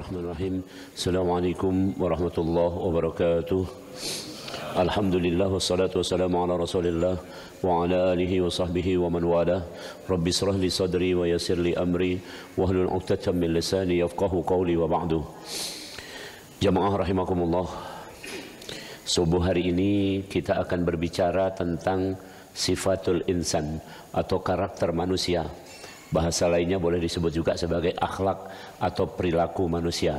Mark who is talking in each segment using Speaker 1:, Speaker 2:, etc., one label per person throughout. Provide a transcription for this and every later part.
Speaker 1: Bismillahirrahmanirrahim. Assalamualaikum warahmatullahi wabarakatuh. Alhamdulillah wassalatu wassalamu ala Rasulillah wa ala alihi wa sahbihi wa man wala. Rabbi israh li sadri wa yassir li amri wahlul 'uqdatam min lisani yafqahu qawli wa ba'du. Jamaah rahimakumullah. Subuh hari ini kita akan berbicara tentang sifatul insan atau karakter manusia. Bahasa lainnya boleh disebut juga sebagai akhlak atau perilaku manusia.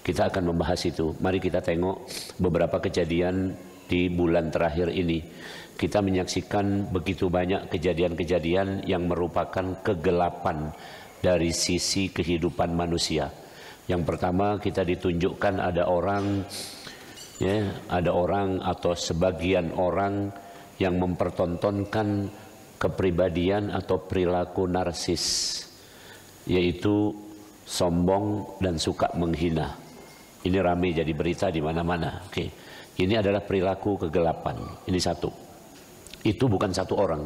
Speaker 1: Kita akan membahas itu. Mari kita tengok beberapa kejadian di bulan terakhir ini. Kita menyaksikan begitu banyak kejadian-kejadian yang merupakan kegelapan dari sisi kehidupan manusia. Yang pertama, kita ditunjukkan ada orang atau sebagian orang yang mempertontonkan kepribadian atau perilaku narsis, yaitu sombong dan suka menghina. Ini ramai jadi berita di mana-mana. Oke. Ini adalah perilaku kegelapan. Ini satu. Itu bukan satu orang.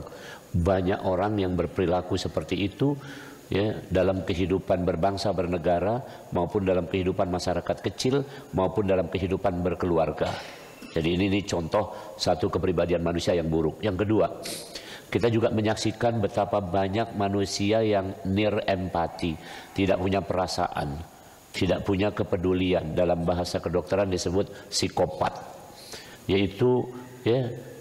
Speaker 1: Banyak orang yang berperilaku seperti itu ya, dalam kehidupan berbangsa bernegara maupun dalam kehidupan masyarakat kecil maupun dalam kehidupan berkeluarga. Jadi ini contoh satu kepribadian manusia yang buruk. Yang kedua, kita juga menyaksikan betapa banyak manusia yang nir empati, tidak punya perasaan, tidak punya kepedulian. Dalam bahasa kedokteran disebut psikopat, yaitu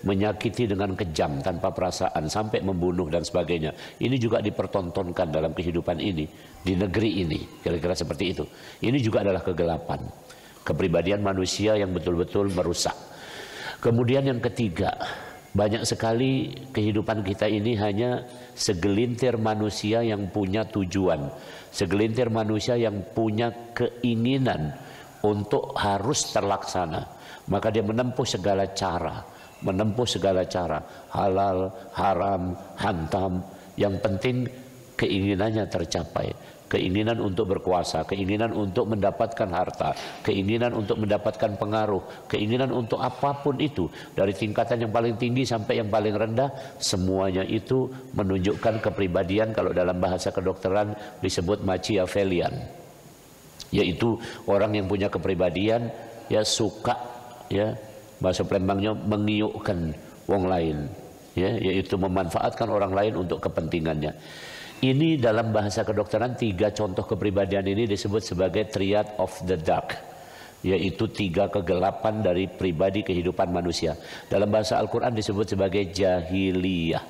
Speaker 1: menyakiti dengan kejam tanpa perasaan sampai membunuh dan sebagainya. Ini juga dipertontonkan dalam kehidupan ini, di negeri ini, kira-kira seperti itu. Ini juga adalah kegelapan, kepribadian manusia yang betul-betul merusak. Kemudian yang ketiga, banyak sekali kehidupan kita ini hanya segelintir manusia yang punya tujuan, segelintir manusia yang punya keinginan untuk harus terlaksana. Maka dia menempuh segala cara, halal, haram, hantam. Yang penting keinginannya tercapai. Keinginan untuk berkuasa, keinginan untuk mendapatkan harta, keinginan untuk mendapatkan pengaruh, keinginan untuk apapun itu, dari tingkatan yang paling tinggi sampai yang paling rendah, semuanya itu menunjukkan kepribadian, kalau dalam bahasa kedokteran disebut Machiavellian, yaitu orang yang punya kepribadian suka bahasa Palembangnya mengiukkan wong lain, yaitu memanfaatkan orang lain untuk kepentingannya. Ini dalam bahasa kedokteran, 3 contoh kepribadian ini disebut sebagai triad of the dark, yaitu 3 kegelapan dari pribadi kehidupan manusia. Dalam bahasa Al-Quran disebut sebagai jahiliyah,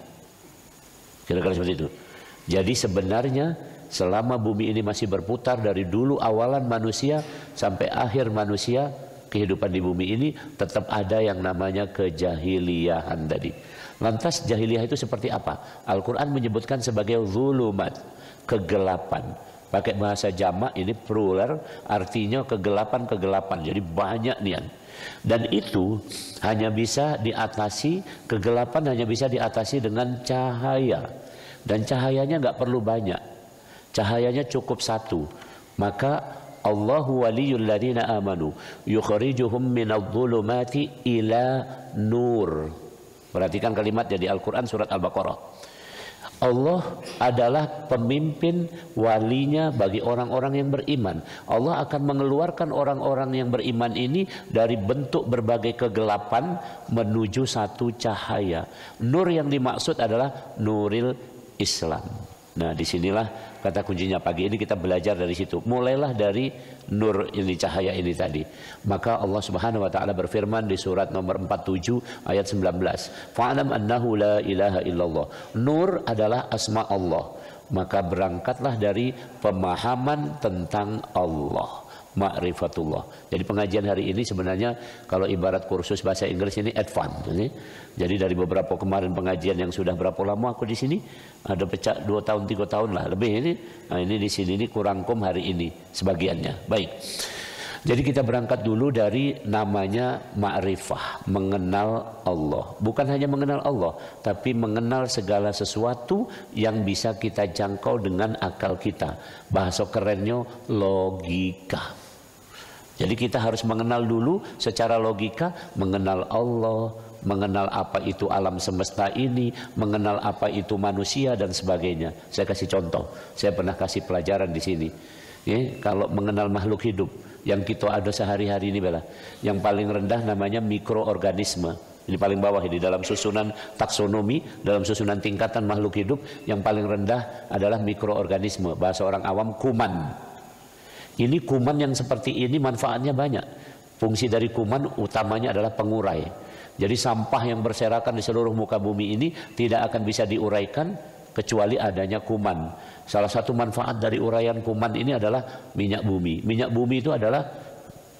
Speaker 1: kira-kira seperti itu. Jadi sebenarnya selama bumi ini masih berputar, dari dulu awalan manusia sampai akhir manusia, kehidupan di bumi ini tetap ada yang namanya kejahiliyahan tadi. Lantas jahiliyah itu seperti apa? Al-Quran menyebutkan sebagai zulumat, kegelapan. Pakai bahasa jamak, ini plural, artinya kegelapan-kegelapan. Jadi banyak nian. Dan itu hanya bisa diatasi, kegelapan hanya bisa diatasi dengan cahaya. Dan cahayanya nggak perlu banyak. Cahayanya cukup 1. Maka Allahu waliyul ladina amanu yukhrijuhum minadh-dhulumati ila nur. Perhatikan kalimatnya di Al-Quran surat Al-Baqarah. Allah adalah pemimpin, walinya bagi orang-orang yang beriman. Allah akan mengeluarkan orang-orang yang beriman ini dari bentuk berbagai kegelapan menuju satu cahaya. Nur yang dimaksud adalah nuril Islam. Nah, disinilah kata kuncinya. Pagi ini kita belajar dari situ. Mulailah dari nur ini, cahaya ini tadi. Maka Allah Subhanahu wa taala berfirman di surat nomor 47 ayat 19. Fa'lam annahu la ilaha illallah. Nur adalah asma Allah. Maka berangkatlah dari pemahaman tentang Allah, ma'rifatullah. Jadi pengajian hari ini sebenarnya kalau ibarat kursus bahasa Inggris ini advance. Jadi dari beberapa kemarin pengajian yang sudah berapa lama aku di sini, ada pecah 2 tahun 3 tahun lah lebih ini. Nah, ini di sini ini kurangkum hari ini sebagiannya. Baik. Jadi kita berangkat dulu dari namanya ma'rifah, mengenal Allah. Bukan hanya mengenal Allah, tapi mengenal segala sesuatu yang bisa kita jangkau dengan akal kita. Bahasa kerennya logika. Jadi kita harus mengenal dulu secara logika, mengenal Allah, mengenal apa itu alam semesta ini, mengenal apa itu manusia dan sebagainya. Saya kasih contoh. Saya pernah kasih pelajaran di sini. Ya, kalau mengenal makhluk hidup yang kita ada sehari-hari ini bela, yang paling rendah namanya mikroorganisme. Ini paling bawah ini dalam susunan taksonomi, dalam susunan tingkatan makhluk hidup yang paling rendah adalah mikroorganisme. Bahasa orang awam kuman. Ini kuman yang seperti ini manfaatnya banyak. Fungsi dari kuman utamanya adalah pengurai. Jadi sampah yang berserakan di seluruh muka bumi ini tidak akan bisa diuraikan kecuali adanya kuman. Salah satu manfaat dari uraian kuman ini adalah minyak bumi. Minyak bumi itu adalah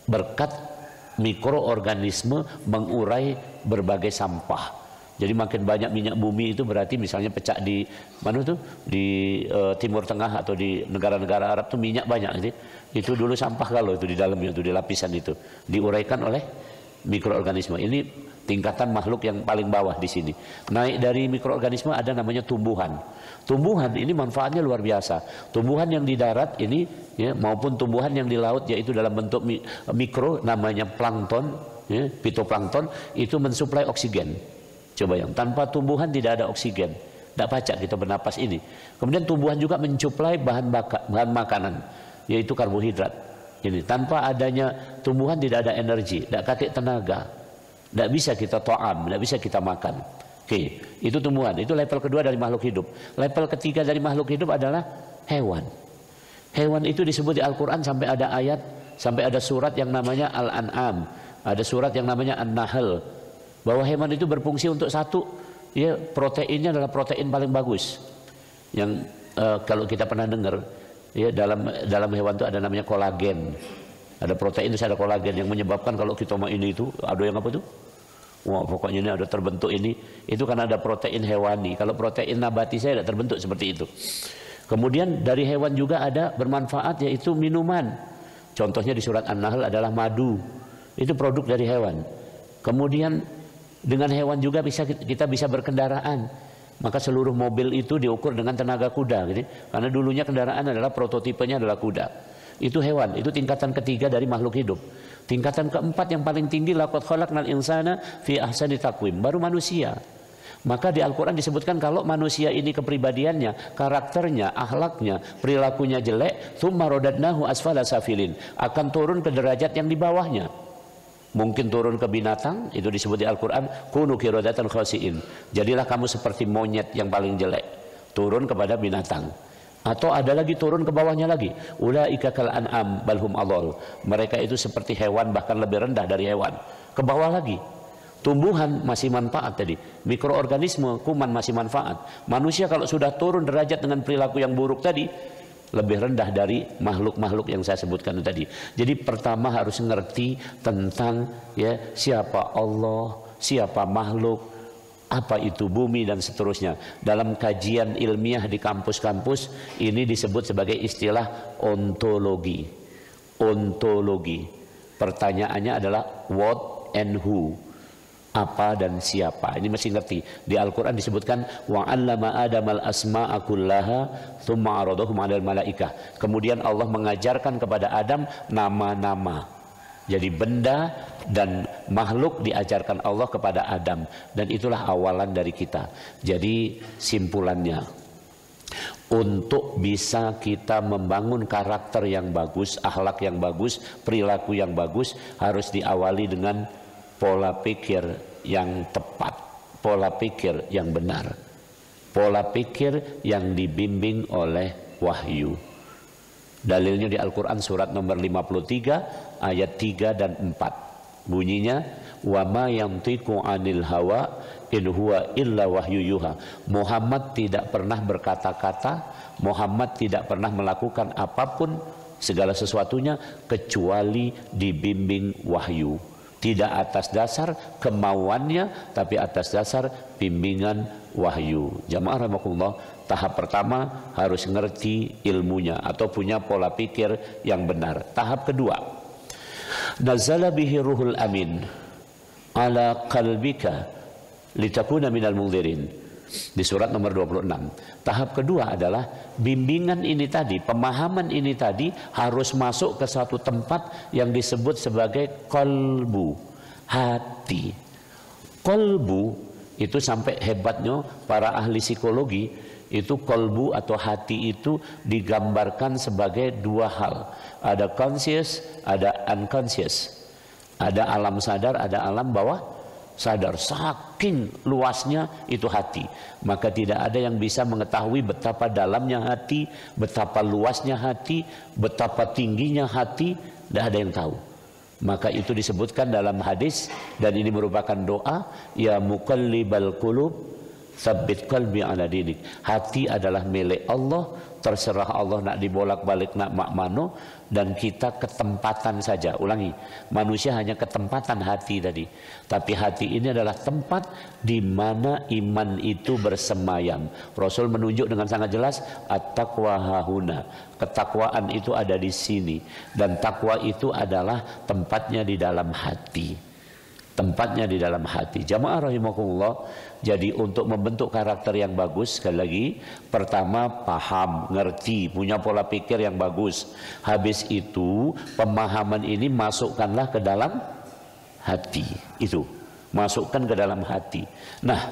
Speaker 1: berkat mikroorganisme mengurai berbagai sampah. Jadi makin banyak minyak bumi itu berarti misalnya pecah di mana tuh di Timur Tengah atau di negara-negara Arab tuh minyak banyak gitu. Itu dulu sampah kalau itu di dalamnya itu di lapisan itu diuraikan oleh mikroorganisme. Ini tingkatan makhluk yang paling bawah di sini. Naik dari mikroorganisme ada namanya tumbuhan. Tumbuhan ini manfaatnya luar biasa. Tumbuhan yang di darat ini ya, maupun tumbuhan yang di laut yaitu dalam bentuk mikro namanya plankton, ya, fitoplankton itu mensuplai oksigen. Coba yang tanpa tumbuhan tidak ada oksigen. Tidak pacak kita bernapas ini. Kemudian tumbuhan juga mensuplai bahan makanan yaitu karbohidrat. Ini tanpa adanya tumbuhan tidak ada energi, tidak kakek tenaga. Tidak bisa kita to'am, tidak bisa kita makan. Oke, itu tumbuhan. Itu level kedua dari makhluk hidup. Level ketiga dari makhluk hidup adalah hewan. Hewan itu disebut di Al-Quran sampai ada ayat, sampai ada surat yang namanya Al-An'am. Ada surat yang namanya An-Nahl. Bahwa hewan itu berfungsi untuk satu, ya proteinnya adalah protein paling bagus. Yang kalau kita pernah dengar, ya dalam hewan itu ada namanya kolagen. Ada protein itu ada kolagen yang menyebabkan kalau kita mau ini itu ada yang apa tuh? Wah pokoknya ini ada terbentuk ini. Itu karena ada protein hewani. Kalau protein nabati saya tidak terbentuk seperti itu. Kemudian dari hewan juga ada bermanfaat yaitu minuman. Contohnya di surat An-Nahl adalah madu. Itu produk dari hewan. Kemudian dengan hewan juga kita bisa berkendaraan. Maka seluruh mobil itu diukur dengan tenaga kuda gitu. Karena dulunya kendaraan adalah prototipenya adalah kuda. Itu hewan, itu tingkatan ketiga dari makhluk hidup. Tingkatan keempat yang paling tinggi laqad khalaqnal insana fi ahsani taqwim, baru manusia. Maka di Al-Quran disebutkan kalau manusia ini kepribadiannya, karakternya, akhlaknya, perilakunya jelek, tsumma radadnahu asfala safilin, akan turun ke derajat yang di bawahnya. Mungkin turun ke binatang, itu disebut di Al-Quran kunu qiradatan khasiin, jadilah kamu seperti monyet yang paling jelek, turun kepada binatang. Atau ada lagi turun ke bawahnya lagi, ulaika kal an'am balhum adall, mereka itu seperti hewan bahkan lebih rendah dari hewan. Ke bawah lagi, tumbuhan masih manfaat tadi, mikroorganisme kuman masih manfaat. Manusia kalau sudah turun derajat dengan perilaku yang buruk tadi, lebih rendah dari makhluk-makhluk yang saya sebutkan tadi. Jadi pertama harus ngerti tentang ya siapa Allah, siapa makhluk, apa itu bumi dan seterusnya. Dalam kajian ilmiah di kampus-kampus ini disebut sebagai istilah ontologi. Ontologi. Pertanyaannya adalah what and who. Apa dan siapa. Ini mesti ngerti. Di Al-Quran disebutkan wa 'allama Adamal asma'a kullaha tsumma 'aradahum 'alal malaikah. Kemudian Allah mengajarkan kepada Adam nama-nama. Jadi benda dan makhluk diajarkan Allah kepada Adam, dan itulah awalan dari kita. Jadi simpulannya, untuk bisa kita membangun karakter yang bagus, akhlak yang bagus, perilaku yang bagus, harus diawali dengan pola pikir yang tepat, pola pikir yang benar, pola pikir yang dibimbing oleh wahyu. Dalilnya di Al-Quran surat nomor 53 ayat 3 dan 4. Bunyinya wa ma yantiqu 'anil hawa in huwa illa wahyu yuha. Muhammad tidak pernah berkata-kata, Muhammad tidak pernah melakukan apapun segala sesuatunya kecuali dibimbing wahyu. Tidak atas dasar kemauannya, tapi atas dasar bimbingan wahyu. Jamaah rahimakumullah, tahap pertama harus ngerti ilmunya atau punya pola pikir yang benar. Tahap kedua, nazala bihi ruhul amin ala qalbika litakuna minal munzirin. Di surat nomor 26. Tahap kedua adalah bimbingan ini tadi, pemahaman ini tadi harus masuk ke satu tempat yang disebut sebagai qalbu, hati. Qalbu itu sampai hebatnya para ahli psikologi Itu kolbu atau hati itu digambarkan sebagai dua hal. Ada conscious, ada unconscious. Ada alam sadar, ada alam bawah sadar. Saking luasnya itu hati. Maka tidak ada yang bisa mengetahui betapa dalamnya hati, betapa luasnya hati, betapa tingginya hati. Tidak ada yang tahu. Maka itu disebutkan dalam hadis, dan ini merupakan doa, ya muqallibal qulub tsabbit qalbi ala dinik. Hati adalah milik Allah, terserah Allah nak dibolak-balik nak makmano, dan kita ketempatan saja. Ulangi, manusia hanya ketempatan hati tadi, tapi hati ini adalah tempat di mana iman itu bersemayam. Rasul menunjuk dengan sangat jelas, at-taqwa hahuna, ketakwaan itu ada di sini, dan takwa itu adalah tempatnya di dalam hati. Tempatnya di dalam hati. Jamaah rahimakumullah. Jadi untuk membentuk karakter yang bagus, sekali lagi, pertama paham, ngerti, punya pola pikir yang bagus. Habis itu pemahaman ini masukkanlah ke dalam hati. Itu masukkan ke dalam hati. Nah,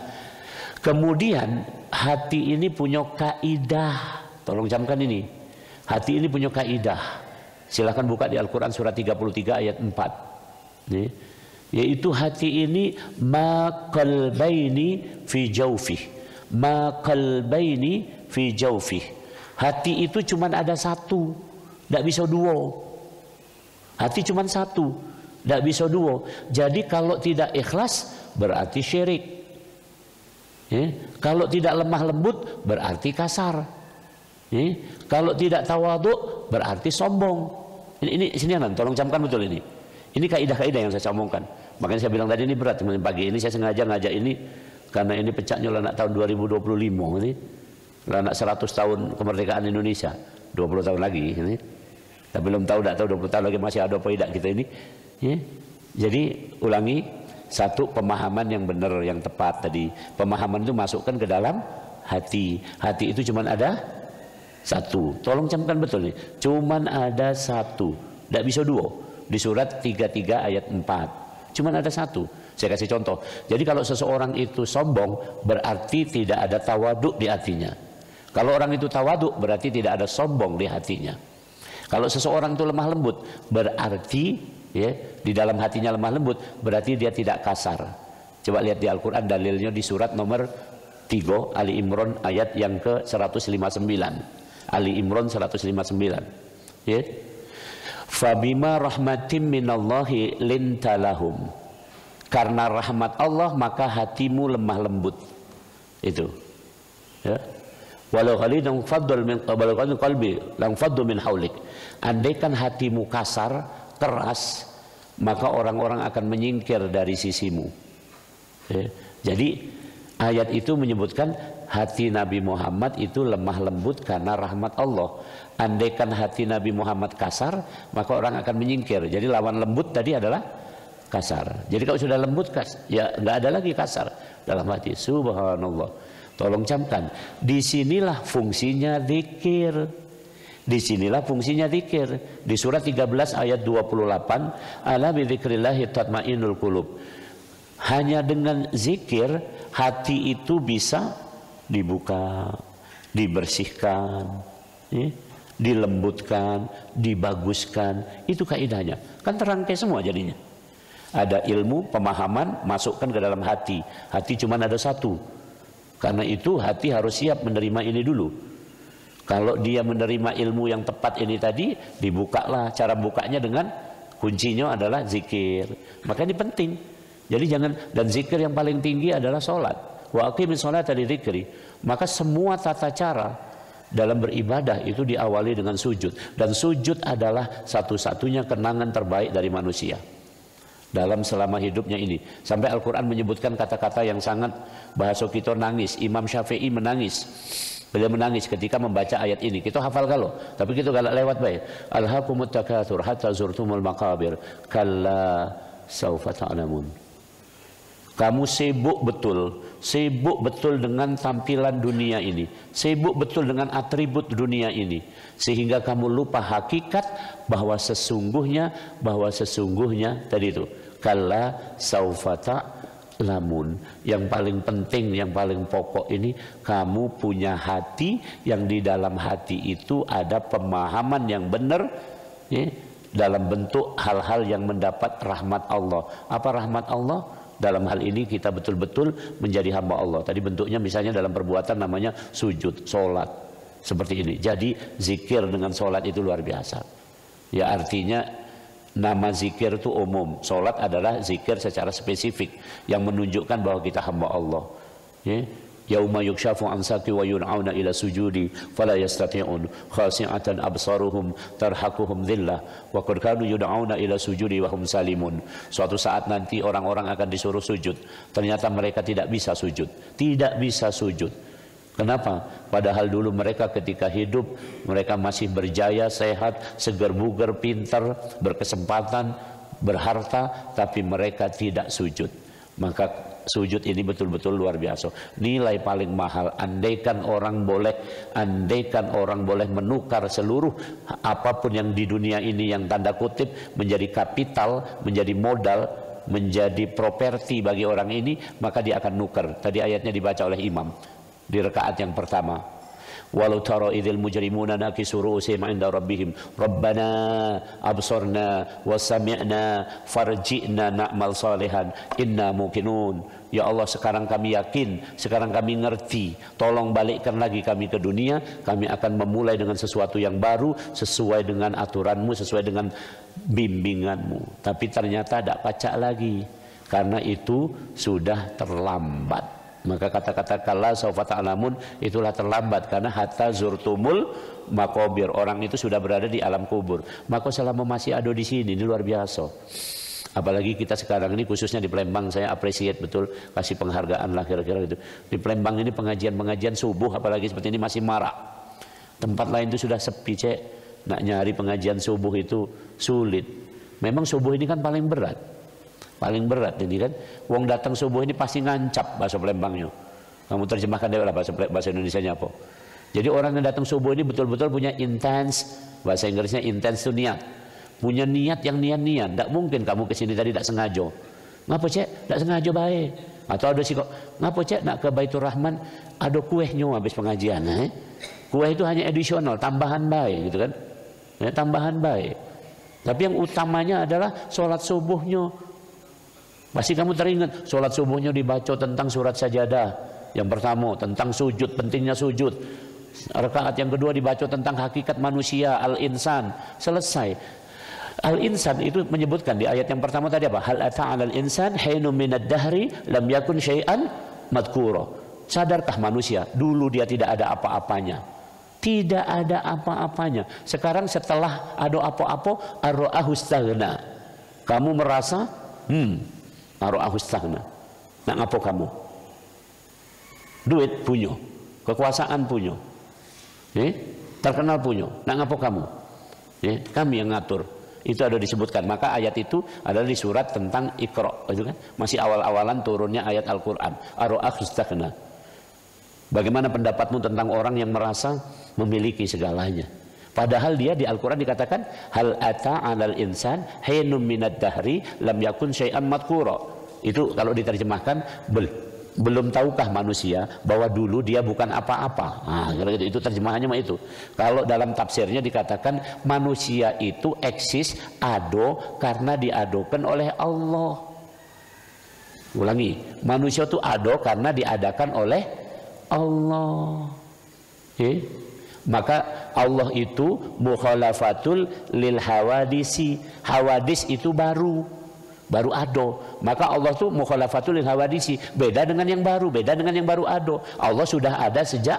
Speaker 1: kemudian hati ini punya kaidah. Tolong camkan ini. Hati ini punya kaidah. Silahkan buka di Al-Quran surat 33 ayat 4. Nih. Yaitu hati ini ma qalbaini fi jawfih, ma qalbaini fi jawfih. Hati itu cuma ada satu, tidak bisa dua. Hati cuma satu, tidak bisa dua. Jadi kalau tidak ikhlas berarti syirik. Kalau tidak lemah lembut berarti kasar. Kalau tidak tawadhu berarti sombong. Ini sini nan, tolong camkan betul ini. Ini kaidah-kaidah yang saya omongkan. Makanya saya bilang tadi ini berat. Pagi ini saya sengaja ngajak ini karena ini pecahnya anak tahun 2025 ini. Anak 100 tahun kemerdekaan Indonesia. 20 tahun lagi ini. Tapi belum tahu, tidak tahu 20 tahun lagi masih ada apa tidak kita ini. Ya. Jadi ulangi, satu pemahaman yang benar, yang tepat tadi. Pemahaman itu masukkan ke dalam hati. Hati itu cuma ada satu. Tolong camkan betul nih. Cuma ada satu. Tidak bisa dua. Di surat 33 ayat 4 cuman ada satu. Saya kasih contoh. Jadi kalau seseorang itu sombong berarti tidak ada tawaduk di hatinya. Kalau orang itu tawaduk berarti tidak ada sombong di hatinya. Kalau seseorang itu lemah lembut berarti ya, di dalam hatinya lemah lembut berarti dia tidak kasar. Coba lihat di Al-Quran dalilnya di surat nomor 3 Ali Imran ayat yang ke 159. Ali Imran 159 ya. Fabima rahmatim minallahi lintalahum. Karena rahmat Allah maka hatimu lemah lembut. Itu. Ya. Walau khalidun faddal min qalbi lang faddu min haulik. Andaikan hatimu kasar, keras, maka orang-orang akan menyingkir dari sisimu. Ya. Jadi ayat itu menyebutkan hati Nabi Muhammad itu lemah lembut karena rahmat Allah. Andaikan hati Nabi Muhammad kasar, maka orang akan menyingkir. Jadi lawan lembut tadi adalah kasar. Jadi kalau sudah lembut, ya nggak ada lagi kasar dalam hati. Subhanallah. Tolong camkan. Disinilah fungsinya zikir. Disinilah fungsinya zikir. Di surat 13 ayat 28, ala bi dzikrillahi tatma'innul qulub. Hanya dengan zikir hati itu bisa dibuka, dibersihkan, dilembutkan, dibaguskan. Itu kaidahnya. Kan terangkai semua jadinya. Ada ilmu, pemahaman, masukkan ke dalam hati. Hati cuma ada satu. Karena itu hati harus siap menerima ini dulu. Kalau dia menerima ilmu yang tepat ini tadi, dibukalah. Cara bukanya dengan kuncinya adalah zikir. Maka ini penting. Jadi jangan, dan zikir yang paling tinggi adalah sholat. Wa aqimis sholata li dzikri. Maka semua tata cara dalam beribadah itu diawali dengan sujud. Dan sujud adalah satu-satunya kenangan terbaik dari manusia dalam selama hidupnya ini. Sampai Al-Quran menyebutkan kata-kata yang sangat bahasa kita nangis. Imam Syafi'i menangis. Beliau menangis ketika membaca ayat ini. Kita hafal kalau, tapi kita galak lewat baik. Alhaakumut takatsur hatta zurtumul maqabir. Kalla saufa ta'lamun. Kamu sibuk betul dengan tampilan dunia ini, sibuk betul dengan atribut dunia ini, sehingga kamu lupa hakikat bahwa sesungguhnya tadi itu kalla saufata Lamun yang paling penting, yang paling pokok ini, kamu punya hati yang di dalam hati itu ada pemahaman yang benar, ya, dalam bentuk hal-hal yang mendapat rahmat Allah. Apa rahmat Allah? Dalam hal ini kita betul-betul menjadi hamba Allah. Tadi bentuknya misalnya dalam perbuatan namanya sujud, sholat, seperti ini. Jadi zikir dengan sholat itu luar biasa. Ya, artinya nama zikir itu umum. Sholat adalah zikir secara spesifik yang menunjukkan bahwa kita hamba Allah. Ya. Yauma yukshafu an saqi wa yun'auna ila sujudi fala yastati'un khasi'atan absaruhum tarhaquhum dhillah wa qad kanu yun'auna ila sujudi wa hum salimun. Suatu saat nanti orang-orang akan disuruh sujud, ternyata mereka tidak bisa sujud. Tidak bisa sujud. Kenapa? Padahal dulu mereka ketika hidup, mereka masih berjaya, sehat, segar bugar, pintar, berkesempatan, berharta, tapi mereka tidak sujud. Maka sujud ini betul-betul luar biasa. Nilai paling mahal. Andaikan orang boleh menukar seluruh apapun yang di dunia ini yang tanda kutip menjadi kapital, menjadi modal, menjadi properti bagi orang ini, maka dia akan nukar. Tadi ayatnya dibaca oleh imam di rakaat yang pertama. Walau tara idzal mujrimuna nakisu ru'usihim 'inda rabbihim rabbana absarna wa sami'na farji'na na'mal salihan inna muqinun. Ya Allah, sekarang kami yakin, sekarang kami ngerti, tolong balikkan lagi kami ke dunia, kami akan memulai dengan sesuatu yang baru sesuai dengan aturanmu, sesuai dengan bimbinganmu. Tapi ternyata tidak pacak lagi, karena itu sudah terlambat. Maka kata-kata kala saufa ta'lamun itulah terlambat, karena hatta zurtumul maqabir, orang itu sudah berada di alam kubur. Maka selama masih ada di sini, ini luar biasa. Apalagi kita sekarang ini khususnya di Palembang, saya appreciate betul, kasih penghargaan lah kira-kira gitu. Di Palembang ini pengajian subuh apalagi seperti ini masih marak. Tempat lain itu sudah sepi, cek. Nak nyari pengajian subuh itu sulit. Memang subuh ini kan paling berat. Paling berat ini kan, wong datang subuh ini pasti ngancap, bahasa Palembangnya. Kamu terjemahkan deh lah bahasa Indonesianya apa. Jadi orang yang datang subuh ini betul-betul punya intens, bahasa Inggrisnya intens itu niat. Punya niat yang niat-niat. Tidak mungkin kamu kesini tadi tidak sengaja. Ngapa cek? Tidak sengaja baik. Atau ada sih kok, ngapa cek nak ke Baitur Rahman, ada kuehnya habis pengajian. Kue itu hanya additional, tambahan baik gitu kan. Ya, tambahan baik. Tapi yang utamanya adalah sholat subuhnya. Pasti kamu teringat sholat subuhnya dibaca tentang surat sajadah. Yang pertama tentang sujud, pentingnya sujud. Rakaat yang kedua dibaca tentang hakikat manusia, al-insan. Selesai. Al-insan itu menyebutkan di ayat yang pertama tadi apa? Hal ata'alal insan hainum minad dahri lam yakun syai'an madkura. Sadarkah manusia? Dulu dia tidak ada apa-apanya. Tidak ada apa-apanya. Sekarang setelah ada apa-apa, ar-ra'ahus taghna. Kamu merasa, ar-ra'ahus taghna. Nak ngapo kamu? Duit punya, kekuasaan punya, terkenal punya. Nak ngapo kamu? Kami yang ngatur. Itu ada disebutkan. Maka ayat itu adalah di surat tentang Iqra, itu kan? Masih awal-awalan turunnya ayat Al-Qur'an. Ar-ra'ahus taghna. Bagaimana pendapatmu tentang orang yang merasa memiliki segalanya? Padahal dia di Al-Quran dikatakan hal ata 'alal insan hainum minad dahri lam yakun syai'an madkura. Itu kalau diterjemahkan, belum tahukah manusia bahwa dulu dia bukan apa-apa. Nah, itu terjemahannya mah itu. Kalau dalam tafsirnya dikatakan manusia itu eksis, ado karena diadokan oleh Allah. Ulangi, manusia itu ado karena diadakan oleh Allah. Maka Allah itu mukhalafatul lil hawadisi. Hawadis itu baru ado. Maka Allah itu mukhalafatul lil hawadisi, beda dengan yang baru, beda dengan yang baru ado. Allah sudah ada sejak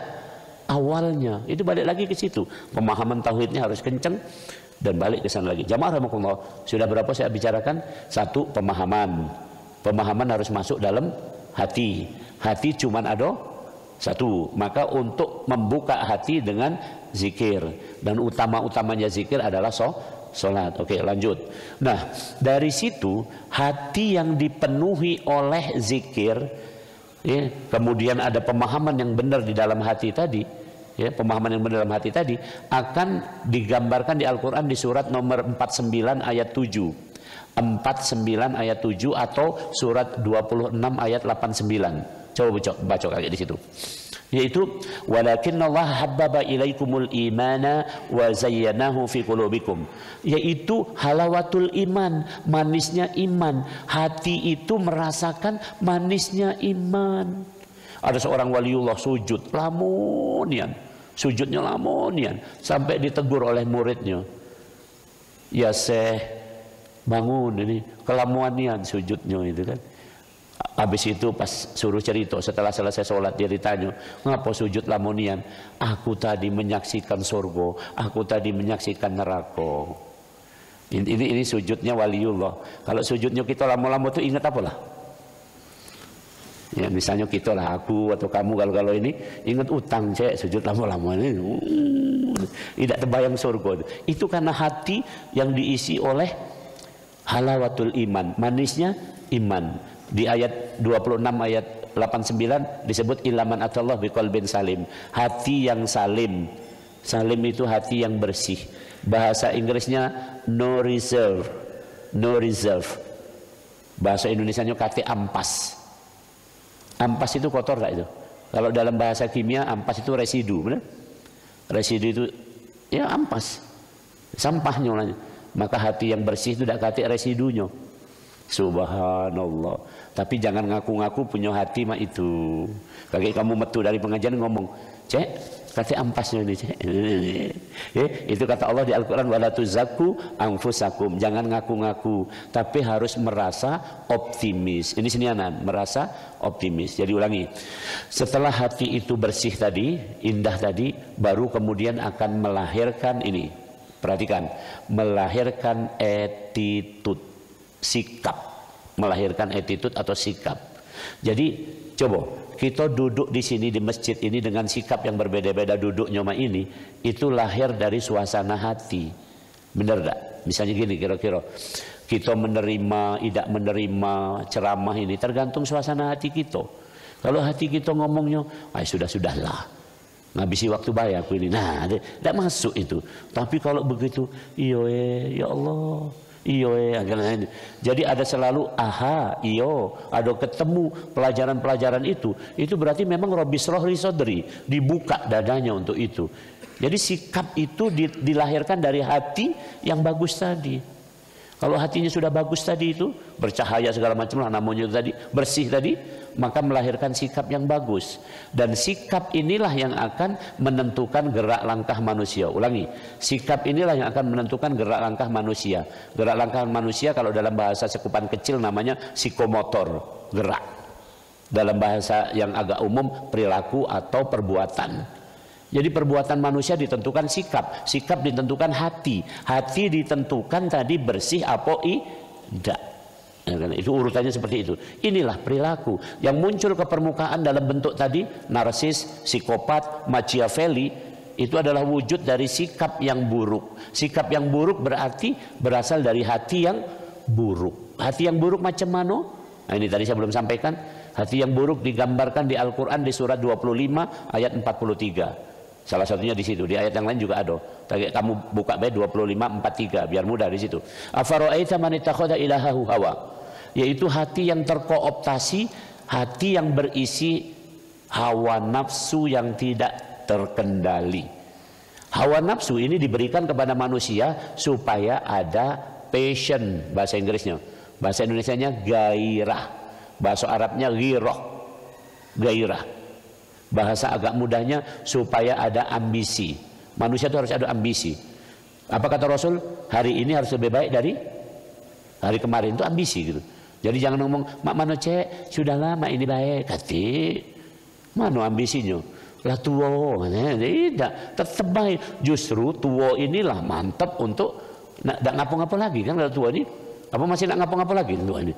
Speaker 1: awalnya. Itu balik lagi ke situ. Pemahaman tauhidnya harus kencang dan balik ke sana lagi. Jamaah rahimakumullah, sudah berapa saya bicarakan? Satu, pemahaman. Pemahaman harus masuk dalam hati. Hati cuman ada satu. Maka untuk membuka hati dengan zikir, dan utama-utamanya zikir adalah sholat. Oke, lanjut. Nah, dari situ hati yang dipenuhi oleh zikir, kemudian ada pemahaman yang benar di dalam hati tadi, pemahaman yang benar dalam hati tadi akan digambarkan di Al-Quran di surat nomor 49 ayat 7. 49 ayat 7 atau surat 26 ayat 89. Coba baca lagi di situ. Yaitu walakinnallaha habbaba ilaikumul imana wa zayyanahu fi qulubikum, yaitu halawatul iman, manisnya iman. Hati itu merasakan manisnya iman. Ada seorang waliullah sujud lamunian, sujudnya lamunian, sampai ditegur oleh muridnya, ya Syekh, bangun, ini kelamuanian sujudnya itu kan. Habis itu pas suruh cerita, setelah selesai sholat dia ditanya, ngapa sujud lamunian? Aku tadi menyaksikan surga, aku tadi menyaksikan neraka. Ini sujudnya waliullah. Kalau sujudnya kita lama-lama tuh ingat apa lah? Ya misalnya kita lah, aku atau kamu kalau ini ingat utang, cek sujud lama-lama ini tidak terbayang surga. Itu karena hati yang diisi oleh halawatul iman, manisnya iman. Di ayat 26 ayat 89 disebut ilaman atallah biqalbin salim, hati yang salim. Salim itu hati yang bersih. Bahasa Inggrisnya no reserve, no reserve. Bahasa Indonesianya kata ampas. Ampas itu kotor tak itu? Kalau dalam bahasa kimia ampas itu residu, benar? Residu itu ya ampas, sampahnya. Maka hati yang bersih itu tidak kata residunya. Subhanallah. Tapi jangan ngaku-ngaku punya hati mah itu. Kayak kamu metu dari pengajian ngomong, cek, kata ampasnya ini, cek. Itu kata Allah di Al-Quran, wala tuzakku anfusakum. Jangan ngaku-ngaku, tapi harus merasa optimis. Ini senianan, merasa optimis. Jadi ulangi, setelah hati itu bersih tadi, indah tadi, baru kemudian akan melahirkan ini. Perhatikan, melahirkan attitude, sikap, melahirkan attitude atau sikap. Jadi coba kita duduk di sini di masjid ini dengan sikap yang berbeda-beda duduknya ini, itu lahir dari suasana hati. Benar tak? Misalnya gini kira-kira, kita menerima, tidak menerima ceramah ini tergantung suasana hati kita. Kalau hati kita ngomongnya, sudah-sudahlah, ngabisi waktu bayar aku ini, nah tidak masuk itu. Tapi kalau begitu, ya Allah, jadi ada selalu aha, ada ketemu pelajaran-pelajaran itu berarti memang Rabbis rohli sodri, dibuka dadanya untuk itu. Jadi sikap itu dilahirkan dari hati yang bagus tadi. Kalau hatinya sudah bagus tadi itu, bercahaya segala macam lah namanya tadi, bersih tadi, maka melahirkan sikap yang bagus. Dan sikap inilah yang akan menentukan gerak langkah manusia. Ulangi, sikap inilah yang akan menentukan gerak langkah manusia. Gerak langkah manusia kalau dalam bahasa sekupan kecil namanya psikomotor, gerak. Dalam bahasa yang agak umum, perilaku atau perbuatan. Jadi perbuatan manusia ditentukan sikap, sikap ditentukan hati, hati ditentukan tadi bersih apa tidak. Itu urutannya seperti itu. Inilah perilaku yang muncul ke permukaan dalam bentuk tadi narsis, psikopat, Machiavelli. Itu adalah wujud dari sikap yang buruk. Sikap yang buruk berarti berasal dari hati yang buruk. Hati yang buruk macam mana? Nah, ini tadi saya belum sampaikan. Hati yang buruk digambarkan di Al-Quran di surat 25 ayat 43. Salah satunya di situ, di ayat yang lain juga ada. Kamu buka baik 25:43 biar mudah di situ. Afara'aita man ittakhadha ilahahu hawa, yaitu hati yang terkooptasi, hati yang berisi hawa nafsu yang tidak terkendali. Hawa nafsu ini diberikan kepada manusia supaya ada passion, bahasa Inggrisnya. Bahasa Indonesianya gairah. Bahasa Arabnya ghirah. Gairah. Bahasa agak mudahnya supaya ada ambisi. Manusia itu harus ada ambisi. Apa kata Rasul? Hari ini harus lebih baik dari hari kemarin, itu ambisi gitu. Jadi jangan ngomong, mak mana cek, sudah lama ini baik. Kati, mana ambisinya? Lah tua, tidak, tetap baik. Justru tua inilah mantap untuk nak ngapa-ngapa lagi kan kalau tua ini. Apa masih nak ngapa-ngapa lagi tua ini?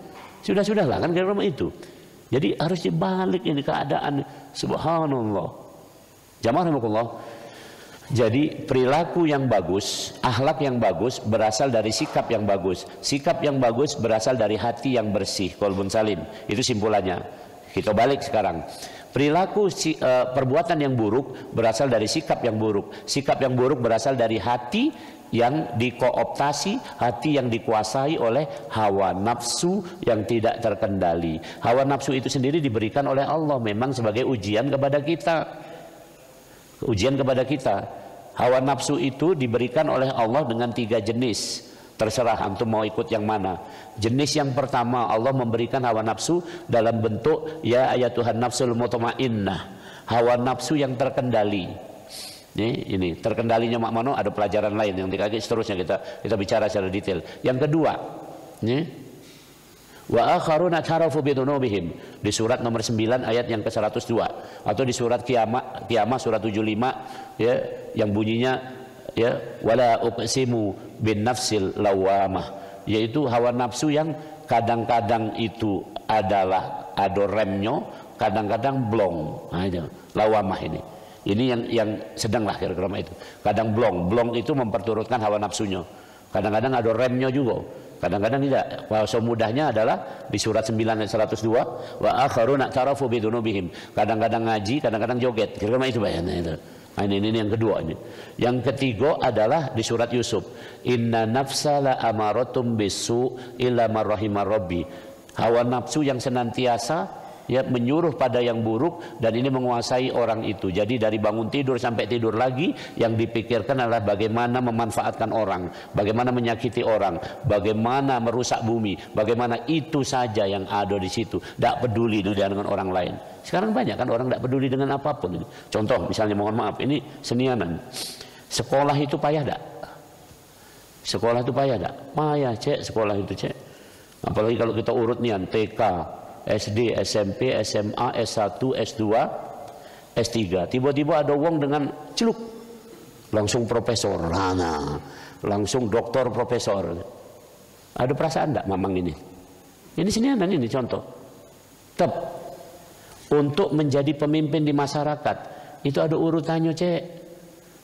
Speaker 1: Sudah-sudahlah kan kira-kira itu. Jadi harus dibalik ini keadaan. Subhanallah. Jamaah rahimakumullah. Jadi perilaku yang bagus, akhlak yang bagus berasal dari sikap yang bagus. Sikap yang bagus berasal dari hati yang bersih, qalbun salim. Itu simpulannya. Kita balik sekarang. Perilaku perbuatan yang buruk berasal dari sikap yang buruk. Sikap yang buruk berasal dari hati yang dikooptasi, hati yang dikuasai oleh hawa nafsu yang tidak terkendali. Hawa nafsu itu sendiri diberikan oleh Allah memang sebagai ujian kepada kita. Ujian kepada kita. Hawa nafsu itu diberikan oleh Allah dengan 3 jenis. Terserah antum mau ikut yang mana. Jenis yang pertama, Allah memberikan hawa nafsu dalam bentuk ya ayatuhan nafsul mutmainnah, hawa nafsu yang terkendali. Ini terkendalinya Mak Mano, ada pelajaran lain yang dikasih seterusnya kita bicara secara detail. Yang kedua, wa akharuna tarafu bidunubihim di surat nomor 9 ayat yang ke-102, atau di surat Qiyamah surat 75 ya, yang bunyinya ya wala uqsimu bin nafsil lawamah, yaitu hawa nafsu yang kadang-kadang itu adalah ada remnya, kadang-kadang blong. Nah, itu lawamah ini yang sedang lah kira-kira itu. Kadang blong itu memperturutkan hawa nafsunya, kadang-kadang ada remnya juga, kadang-kadang tidak. Bahasa mudahnya adalah di surat 9 ayat 102, wa akharuna tarafu bidunubihim, kadang-kadang ngaji, kadang-kadang joget, kira-kira itu bayannya itu. Nah, ini yang kedua ini. Yang ketiga adalah di surat Yusuf, inna nafsa la amaratum bisu illa marrahimar rabbi, hawa nafsu yang senantiasa ya menyuruh pada yang buruk dan ini menguasai orang itu. Jadi dari bangun tidur sampai tidur lagi yang dipikirkan adalah bagaimana memanfaatkan orang, bagaimana menyakiti orang, bagaimana merusak bumi, bagaimana itu saja yang ada di situ. Tidak peduli dengan orang lain. Sekarang banyak kan orang tidak peduli dengan apapun. Contoh misalnya, mohon maaf, ini senianan. Sekolah itu payah tidak? Sekolah itu payah tidak? Payah cek, sekolah itu cek. Apalagi kalau kita urut nih TK, SD, SMP, SMA, S1, S2, S3. Tiba-tiba ada uang dengan celuk langsung profesor, langsung doktor profesor. Ada perasaan enggak mamang ini? Ini senianan ini contoh. Tetap untuk menjadi pemimpin di masyarakat itu ada urutannya cek.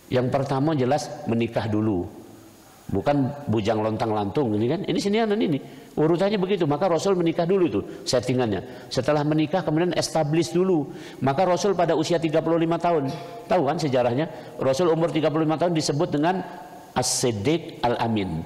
Speaker 1: Yang pertama jelas menikah dulu, bukan bujang lontang lantung ini kan. Ini senianan ini. Urutannya begitu, maka Rasul menikah dulu itu settingannya. Setelah menikah kemudian establish dulu. Maka Rasul pada usia 35 tahun, tahu kan sejarahnya? Rasul umur 35 tahun disebut dengan As-Siddiq Al-Amin,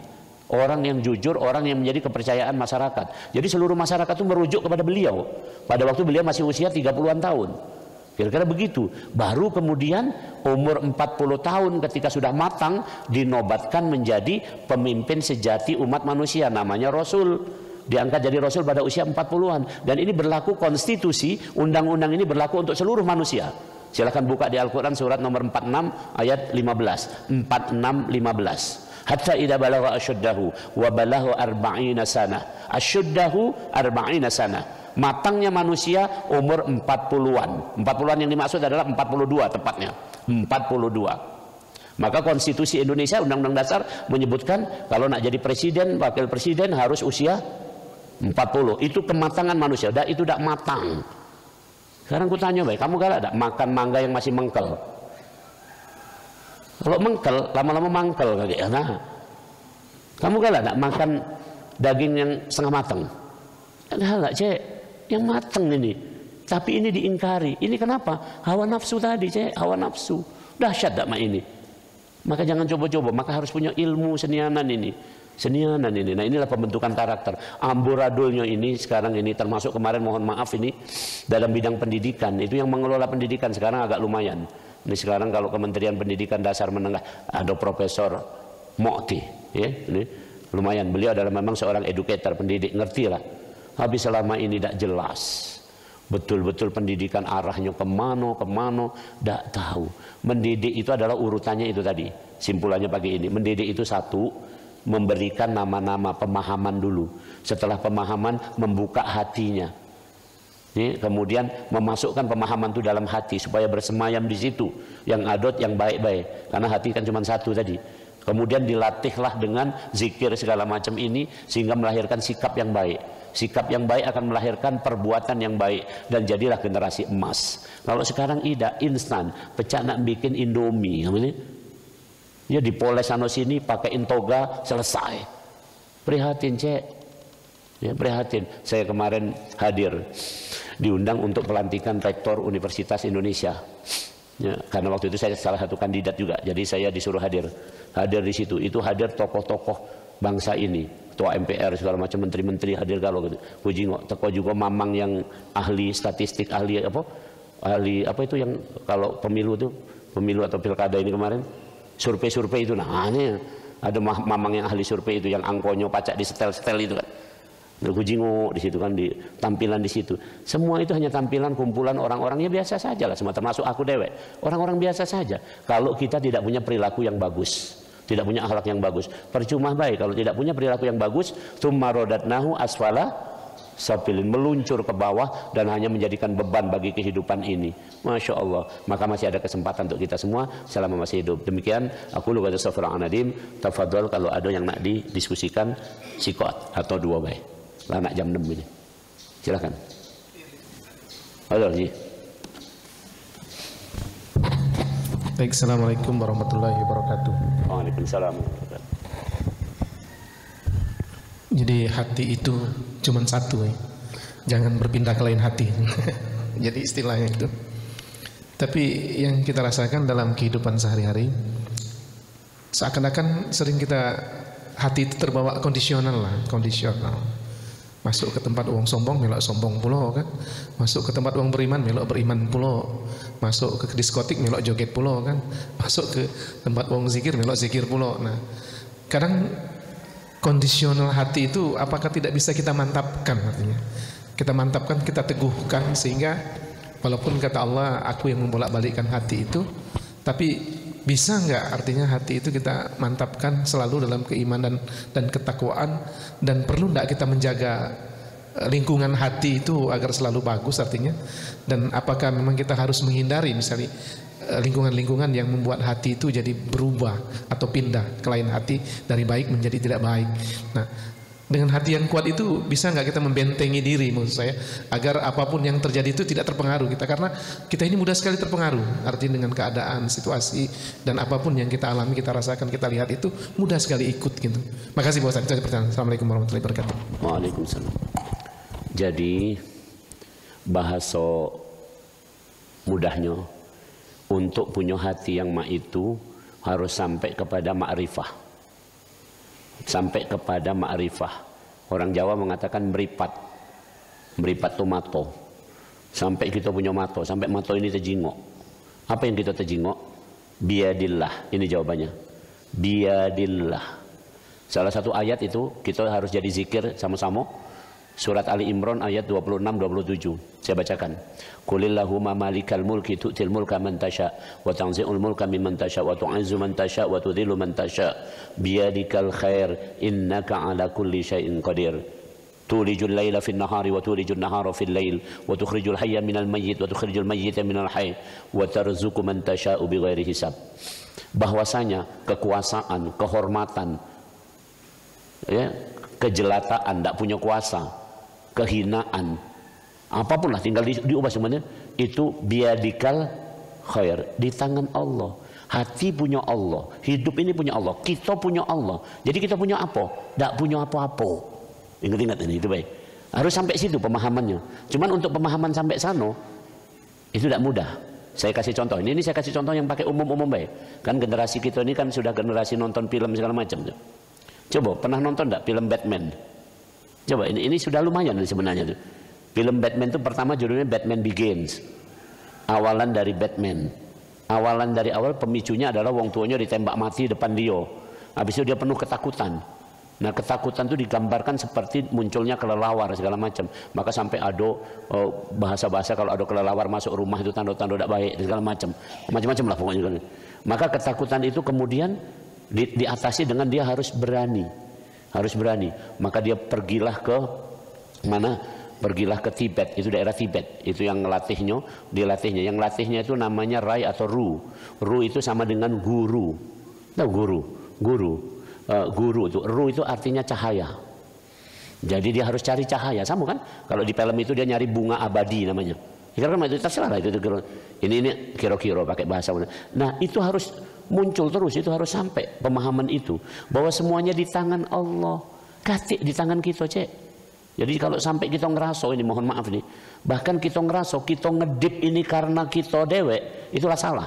Speaker 1: orang yang jujur, orang yang menjadi kepercayaan masyarakat. Jadi seluruh masyarakat itu merujuk kepada beliau pada waktu beliau masih usia 30-an tahun. Kira-kira begitu. Baru kemudian umur 40 tahun ketika sudah matang dinobatkan menjadi pemimpin sejati umat manusia, namanya Rasul. Diangkat jadi Rasul pada usia 40-an. Dan ini berlaku konstitusi, undang-undang ini berlaku untuk seluruh manusia. Silahkan buka di Al-Quran surat nomor 46 ayat 15. 46-15. Hatta idza balagha asyuddahu wa balagha 40 sanah. Asyuddahu 40 sanah. Matangnya manusia umur 40-an. 40-an yang dimaksud adalah 42 tepatnya. 42. Maka konstitusi Indonesia, undang-undang dasar menyebutkan kalau nak jadi presiden, wakil presiden harus usia 40. Itu kematangan manusia. Itu tidak matang. Sekarang aku tanya baik, kamu galak tidak makan mangga yang masih mengkel? Kalau mengkel, lama-lama mangkel kayak nah. Kamu galak tidak makan daging yang setengah matang? Galak cek, yang matang ini. Tapi ini diingkari. Ini kenapa? Hawa nafsu tadi cek, hawa nafsu. Dahsyat tak mak ini. Maka jangan coba-coba, maka harus punya ilmu senianan ini. Senianan ini. Nah, inilah pembentukan karakter. Amburadulnya ini sekarang ini termasuk kemarin, mohon maaf ini dalam bidang pendidikan. Itu yang mengelola pendidikan sekarang agak lumayan. Ini sekarang kalau Kementerian Pendidikan Dasar Menengah ada Profesor Mokti, ya, ini lumayan. Beliau adalah memang seorang educator, pendidik, ngerti lah. Habis selama ini tidak jelas. Betul-betul pendidikan arahnya kemana, tidak tahu. Mendidik itu adalah urutannya itu tadi. Simpulannya pagi ini, mendidik itu satu, memberikan nama-nama, pemahaman dulu. Setelah pemahaman, membuka hatinya. Kemudian memasukkan pemahaman itu dalam hati supaya bersemayam di situ. Yang adot, yang baik-baik. Karena hati kan cuma satu tadi. Kemudian dilatihlah dengan zikir segala macam ini sehingga melahirkan sikap yang baik. Sikap yang baik akan melahirkan perbuatan yang baik dan jadilah generasi emas. Kalau sekarang tidak instan, pecah nak bikin Indomie, ya dipoles sana sini, pakaiin toga, selesai. Prihatin cek, ya prihatin. Saya kemarin hadir diundang untuk pelantikan rektor Universitas Indonesia. Ya, karena waktu itu saya salah satu kandidat juga, jadi saya disuruh hadir di situ. Itu hadir tokoh-tokoh bangsa ini, ketua MPR segala macam, menteri-menteri hadir kalau gitu. Hujingo, teko juga Mamang yang ahli statistik, ahli apa itu yang kalau pemilu atau pilkada ini kemarin, survei itu. Nah, ini ada Mamang yang ahli survei itu, yang angkonyo pacak di setel itu kan. Hujingo di situ kan, di tampilan di situ. Semua itu hanya tampilan kumpulan orang-orangnya biasa saja lah, semua termasuk aku dewek. Orang-orang biasa saja. Kalau kita tidak punya perilaku yang bagus, tidak punya akhlak yang bagus, percuma baik kalau tidak punya perilaku yang bagus. Tsumma radatnahu asfala safilin, meluncur ke bawah dan hanya menjadikan beban bagi kehidupan ini. Masya Allah. Maka masih ada kesempatan untuk kita semua selama masih hidup. Demikian aku lu kata Safra Anadim. Tafadhol kalau ada yang nak didiskusikan sikot atau dua baik. Lah nak jam 6 ini. Silakan. Halo, Ji.
Speaker 2: Baik, assalamualaikum warahmatullahi wabarakatuh.
Speaker 1: Waalaikumsalam.
Speaker 2: Jadi hati itu cuma satu ya. Jangan berpindah ke lain hati. Jadi istilahnya itu. Tapi yang kita rasakan dalam kehidupan sehari-hari, seakan-akan sering kita hati itu terbawa kondisional. Masuk ke tempat uang sombong, melok sombong pulo kan. Masuk ke tempat uang beriman, melok beriman pulo. Masuk ke diskotik, melok joget pulo kan. Masuk ke tempat uang zikir, melok zikir pulo. Nah, kadang kondisional hati itu apakah tidak bisa kita mantapkan artinya? Kita mantapkan, kita teguhkan sehingga walaupun kata Allah, aku yang membolak-balikkan hati itu, tapi bisa enggak artinya hati itu kita mantapkan selalu dalam keimanan dan ketakwaan, dan perlu enggak kita menjaga lingkungan hati itu agar selalu bagus artinya, dan apakah memang kita harus menghindari misalnya lingkungan-lingkungan yang membuat hati itu jadi berubah atau pindah ke lain hati dari baik menjadi tidak baik. Nah, dengan hati yang kuat itu bisa nggak kita membentengi diri, maksud saya, agar apapun yang terjadi itu tidak terpengaruh kita, karena kita ini mudah sekali terpengaruh artinya dengan keadaan, situasi, dan apapun yang kita alami, kita rasakan, kita lihat itu mudah sekali ikut gitu. Makasih Pak Ustaz. Itu pertanyaan. Assalamualaikum warahmatullahi wabarakatuh.
Speaker 1: Waalaikumsalam. Jadi bahasa mudahnya untuk punya hati yang mak itu harus sampai kepada ma'rifah. Sampai kepada ma'rifah. Orang Jawa mengatakan meripat. Meripat itu mato. Sampai kita punya mato, sampai mato ini terjingok. Apa yang kita terjingok? Biadillah. Ini jawabannya. Biadillah. Salah satu ayat itu kita harus jadi zikir sama-sama. Surat Ali Imran ayat 26-27. Saya bacakan. Qulillahumma malikal mulki tu'til mulka man tasha wa tanzi'ul mulka mimman tasha wa tu'izzu man tasha wa tudhillu man tasha biyadikal khair innaka ala kulli syai'in qadir. Tulijul laila fin nahari wa tulijul nahara fil lail wa tukhrijul hayya minal mayyit wa tukhrijul mayyita minal hayy wa tarzuqu man tasha'u bighairi hisab. Bahwasanya kekuasaan, kehormatan, ya, kejelataan, tidak punya kuasa, kehinaan, apapun lah, tinggal diubah semuanya, itu biadikal khair, di tangan Allah. Hati punya Allah, hidup ini punya Allah, kita punya Allah. Jadi kita punya apa? Tidak punya apa-apa. Ingat-ingat ini, itu baik. Harus sampai situ pemahamannya. Cuman untuk pemahaman sampai sana itu tidak mudah. Saya kasih contoh. Ini saya kasih contoh yang pakai umum-umum baik. Kan generasi kita ini kan sudah generasi nonton film segala macam. Coba pernah nonton enggak film Batman? Coba ini sudah lumayan sebenarnya tuh. Film Batman itu pertama judulnya Batman Begins. Awalan dari Batman. Awalan dari awal pemicunya adalah wong tuanya ditembak mati depan dia. Habis itu dia penuh ketakutan. Nah, ketakutan itu digambarkan seperti munculnya kelelawar segala macam. Maka sampai ada bahasa-bahasa kalau ada kelelawar masuk rumah itu tanda-tanda tidak baik segala macam. Macam-macam lah pokoknya. Maka ketakutan itu kemudian diatasi dengan dia harus berani. Harus berani. Maka dia pergilah ke mana? Pergilah ke Tibet, itu daerah Tibet. Itu yang latihnya, dilatihnya. Yang latihnya itu namanya Rai atau Ru. Ru itu sama dengan guru. Tahu guru? Guru. Guru itu. Ru itu artinya cahaya. Jadi dia harus cari cahaya. Sama kan? Kalau di film itu dia nyari bunga abadi namanya. Kira-kira itu terserah lah itu. Ini kira-kira pakai bahasa. Nah, itu harus muncul terus, itu harus sampai pemahaman itu bahwa semuanya di tangan Allah. Katik di tangan kita, Cek. Jadi kalau sampai kita ngerasa ini, mohon maaf nih, bahkan kita ngerasa kita ngedip ini karena kita dewek, itulah salah.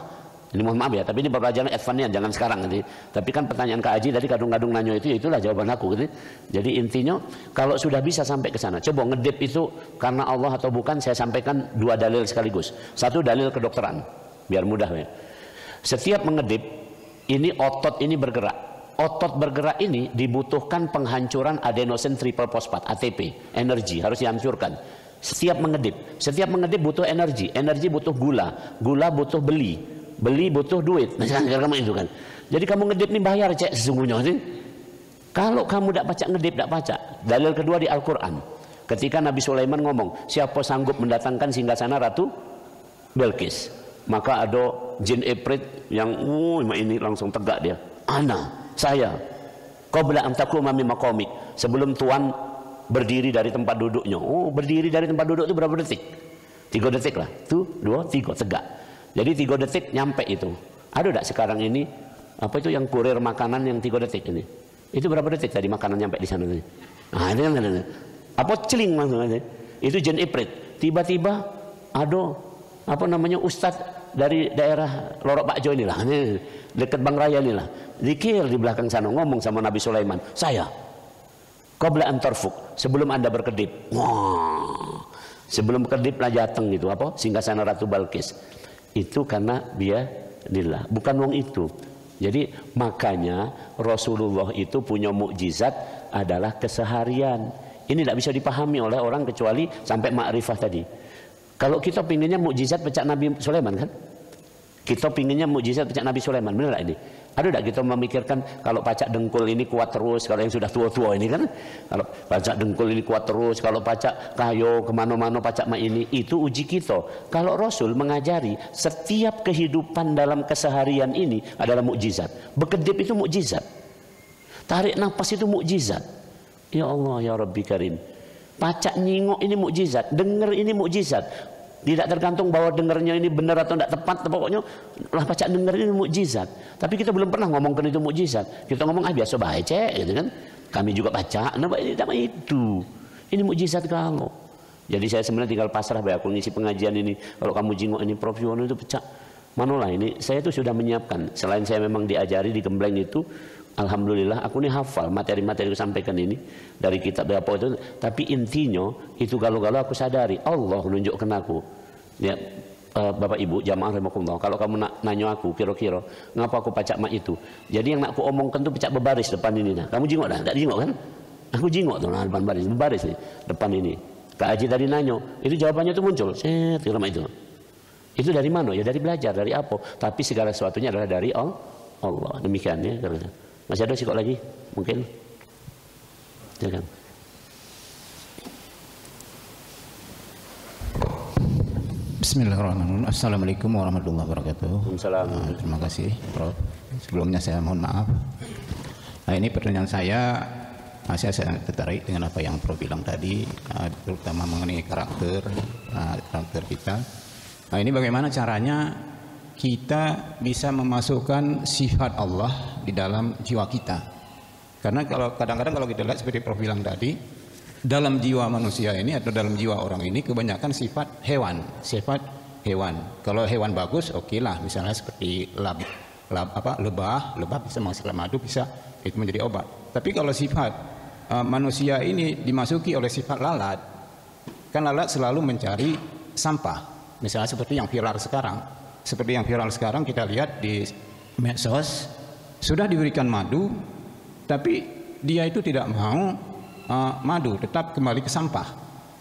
Speaker 1: Ini mohon maaf ya, tapi ini pelajaran advance, jangan sekarang gitu. Tapi kan pertanyaan Kak Haji tadi kadung-kadung nanyo itu, ya itulah jawaban aku gitu. Jadi intinya kalau sudah bisa sampai ke sana, coba ngedip itu karena Allah atau bukan, saya sampaikan dua dalil sekaligus. Satu dalil kedokteran, biar mudah ya. Setiap mengedip ini otot ini bergerak. Otot bergerak ini dibutuhkan penghancuran adenosin triple fosfat (ATP), energi harus dihancurkan. Setiap mengedip butuh energi, energi butuh gula, gula butuh beli butuh duit. Nah, kamu itu kan. Jadi kamu ngedip ini bayar cek sesungguhnya sih. Kalau kamu tidak baca ngedip, tidak baca. Dalil kedua di Al-Quran. Ketika Nabi Sulaiman ngomong, siapa sanggup mendatangkan singgasana Ratu Belkis? Maka ada jin Ifrit yang ini langsung tegak dia. Saya. Qabla an taquma min maqamik. Sebelum Tuan berdiri dari tempat duduknya. Oh, berdiri dari tempat duduk itu berapa detik? 3 detik lah. 1, 2, 3 tegak. Jadi 3 detik nyampe itu. Ada enggak sekarang ini apa itu yang kurir makanan yang 3 detik ini? Itu berapa detik tadi makanan nyampe di sana tadi? Nah, ini kan apa celing maksudnya. Itu jin Ifrit. Tiba-tiba ada apa namanya ustadz dari daerah Lorok Bakjo inilah, dekat Bang Raya inilah, zikir di belakang sana ngomong sama Nabi Sulaiman, saya qabla an tarfuk, sebelum Anda berkedip. Wah, sebelum berkedip lah datang gitu apa singgasana Ratu Balkis. Itu karena biadillah, bukan wong itu. Jadi makanya Rasulullah itu punya mukjizat adalah keseharian. Ini tidak bisa dipahami oleh orang kecuali sampai makrifah tadi. Kalau kita pinginnya mukjizat pecah Nabi Sulaiman kan? Kita pinginnya mukjizat pecah Nabi Sulaiman, benar tak ini? Ada tak kita memikirkan kalau pacak dengkul ini kuat terus, kalau yang sudah tua-tua ini kan? Kalau pacak dengkul ini kuat terus, kalau pacak kayo kemana-mana pacak mak ini, itu uji kita. Kalau Rasul mengajari setiap kehidupan dalam keseharian ini adalah mukjizat. Berkedip itu mukjizat. Tarik nafas itu mukjizat. Ya Allah ya Rabbi Karim. Pacak nyingok ini mukjizat, dengar ini mukjizat. Tidak tergantung bahwa dengarnya ini benar atau tidak tepat, pokoknya lah pacak dengar ini mukjizat. Tapi kita belum pernah ngomongkan itu mukjizat. Kita ngomong biasa baik cek gitu kan. Kami juga baca, nah itu. Ini mukjizat kalau. Jadi saya sebenarnya tinggal pasrah aku ngisi pengajian ini. Kalau kamu jingok ini Prof Yono itu pecah. Manolah ini saya itu sudah menyiapkan. Selain saya memang diajari di Gembleng itu, alhamdulillah aku ini hafal materi-materi yang sampaikan ini dari kitab apa itu, tapi intinya itu galau-galau aku sadari Allah menunjukkan aku ya. Bapak Ibu jamaah rahimakumullah, kalau kamu nanya aku kira-kira ngapa aku pacak mak itu, jadi yang nak aku omongkan tuh pecak berbaris depan ini. Nah kamu jingok dah, tak jingok kan? Aku jingok tuh nah, depan berbaris nih depan ini. Kak Haji tadi nanya, itu jawabannya tuh muncul itu dari mana? Ya dari belajar, dari apa, tapi segala sesuatunya adalah dari Allah. Demikian ya. Masih ada sikok lagi? Mungkin? Silakan.
Speaker 3: Bismillahirrahmanirrahim. Assalamualaikum warahmatullahi wabarakatuh.
Speaker 1: Waalaikumsalam.
Speaker 3: Terima kasih, Prof. Sebelumnya saya mohon maaf. Nah, ini pertanyaan saya sangat tertarik dengan apa yang Prof bilang tadi, terutama mengenai karakter kita. Nah, ini bagaimana caranya kita bisa memasukkan sifat Allah di dalam jiwa kita. Karena kalau kadang-kadang kalau kita lihat seperti Prof bilang tadi, dalam jiwa manusia ini atau dalam jiwa orang ini kebanyakan sifat hewan. Kalau hewan bagus, okelah, misalnya seperti lebah bisa menghasilkan madu, bisa itu menjadi obat. Tapi kalau sifat manusia ini dimasuki oleh sifat lalat, kan lalat selalu mencari sampah. Misalnya seperti yang viral sekarang kita lihat di medsos, sudah diberikan madu tapi dia itu tidak mau madu, tetap kembali ke sampah